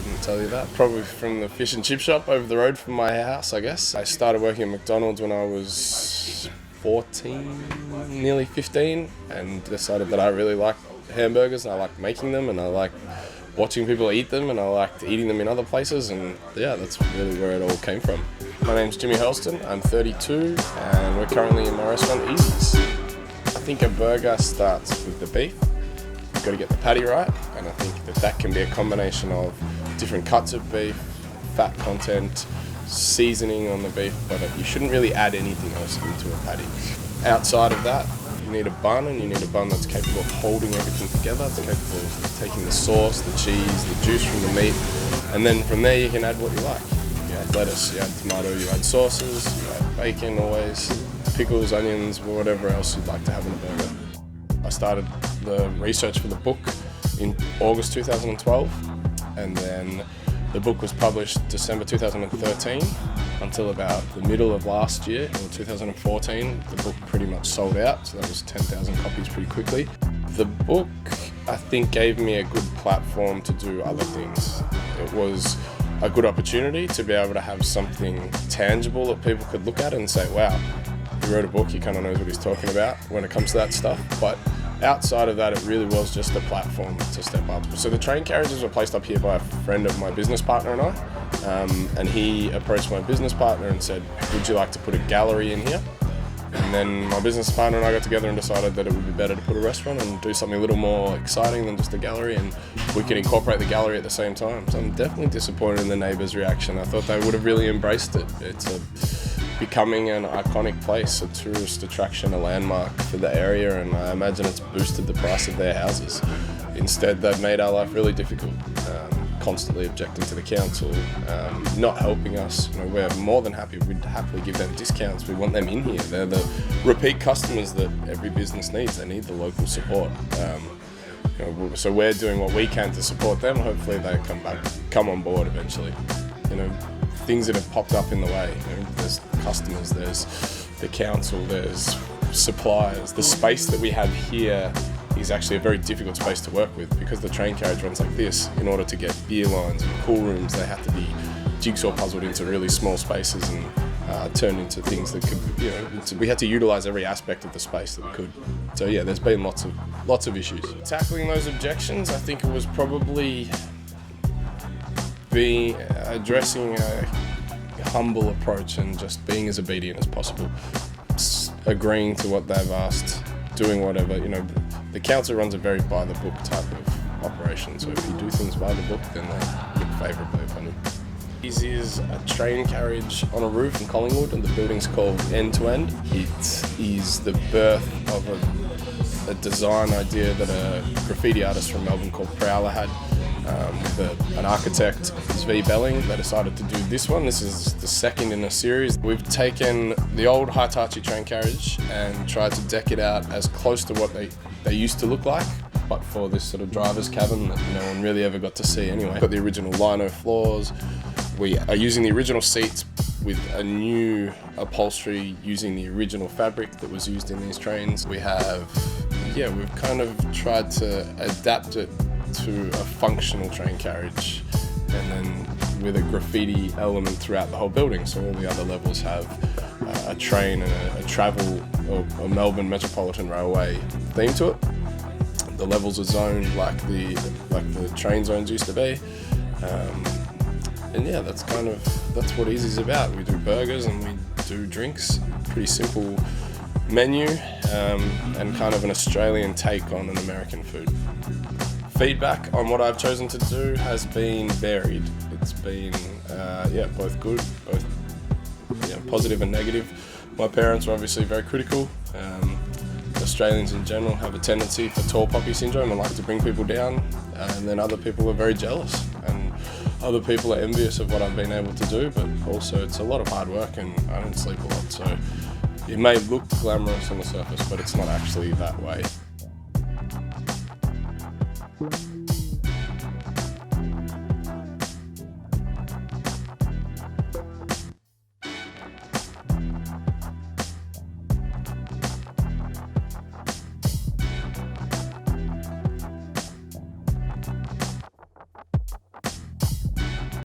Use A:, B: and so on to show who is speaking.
A: couldn't tell you that. Probably from the fish and chip shop over the road from my house, I guess. I started working at McDonald's when I was 14, nearly 15, and decided that I really like hamburgers and I like making them and I like watching people eat them and I liked eating them in other places, and yeah, that's really where it all came from. My name's Jimmy Hurlston, I'm 32 and we're currently in my restaurant Easy's. I think a burger starts with the beef. You've got to get the patty right, and I think that can be a combination of different cuts of beef, fat content, seasoning on the beef, but you shouldn't really add anything else into a patty. Outside of that, you need a bun, and you need a bun that's capable of holding everything together. It's capable of taking the sauce, the cheese, the juice from the meat, and then from there you can add what you like. You add lettuce, you add tomato, you add sauces, you add bacon always, pickles, onions, whatever else you'd like to have in a burger. I started the research for the book in August 2012, and then the book was published December 2013 until about the middle of last year, or 2014. The book pretty much sold out, so that was 10,000 copies pretty quickly. The book, I think, gave me a good platform to do other things. It was a good opportunity to be able to have something tangible that people could look at and say, wow, he wrote a book, he kind of knows what he's talking about when it comes to that stuff. But outside of that, it really was just a platform to step up. So the train carriages were placed up here by a friend of my business partner and I, and he approached my business partner and said, would you like to put a gallery in here? And then my business partner and I got together and decided that it would be better to put a restaurant and do something a little more exciting than just a gallery, and we could incorporate the gallery at the same time. So I'm definitely disappointed in the neighbours' reaction. I thought they would have really embraced it. It's becoming an iconic place, a tourist attraction, a landmark for the area, and I imagine it's boosted the price of their houses. Instead, they've made our life really difficult, constantly objecting to the council, not helping us. You know, we're more than happy, we'd happily give them discounts. We want them in here. They're the repeat customers that every business needs. They need the local support. So we're doing what we can to support them. Hopefully they come on board eventually. You know, things that have popped up in the way. You know, there's customers, there's the council, there's suppliers. The space that we have here is actually a very difficult space to work with because the train carriage runs like this. In order to get beer lines and cool rooms, they have to be jigsaw puzzled into really small spaces and turned into things that could, you know, we had to utilise every aspect of the space that we could. So yeah, there's been lots of issues. Tackling those objections, I think it was probably addressing a humble approach and just being as obedient as possible, agreeing to what they've asked, doing whatever. You know, the council runs a very by the book type of operation, so if you do things by the book, then they look favourably upon you. This is a train carriage on a roof in Collingwood, and the building's called End to End. It is the birth of a design idea that a graffiti artist from Melbourne called Prowler had. With an architect, V. Belling, they decided to do this one. This is the second in a series. We've taken the old Hitachi train carriage and tried to deck it out as close to what they used to look like, but for this sort of driver's cabin that no one really ever got to see anyway. We've got the original lino floors. We are using the original seats with a new upholstery using the original fabric that was used in these trains. We've kind of tried to adapt it to a functional train carriage, and then with a graffiti element throughout the whole building. So all the other levels have a train and a travel or Melbourne Metropolitan Railway theme to it. The levels are zoned like the train zones used to be. And yeah, that's what Easy's about. We do burgers and we do drinks. Pretty simple menu, and kind of an Australian take on an American food. Feedback on what I've chosen to do has been varied. It's been both good, both positive and negative. My parents are obviously very critical. Australians in general have a tendency for tall poppy syndrome and like to bring people down, and then other people are very jealous, and other people are envious of what I've been able to do, but also it's a lot of hard work and I don't sleep a lot, so it may look glamorous on the surface, but it's not actually that way.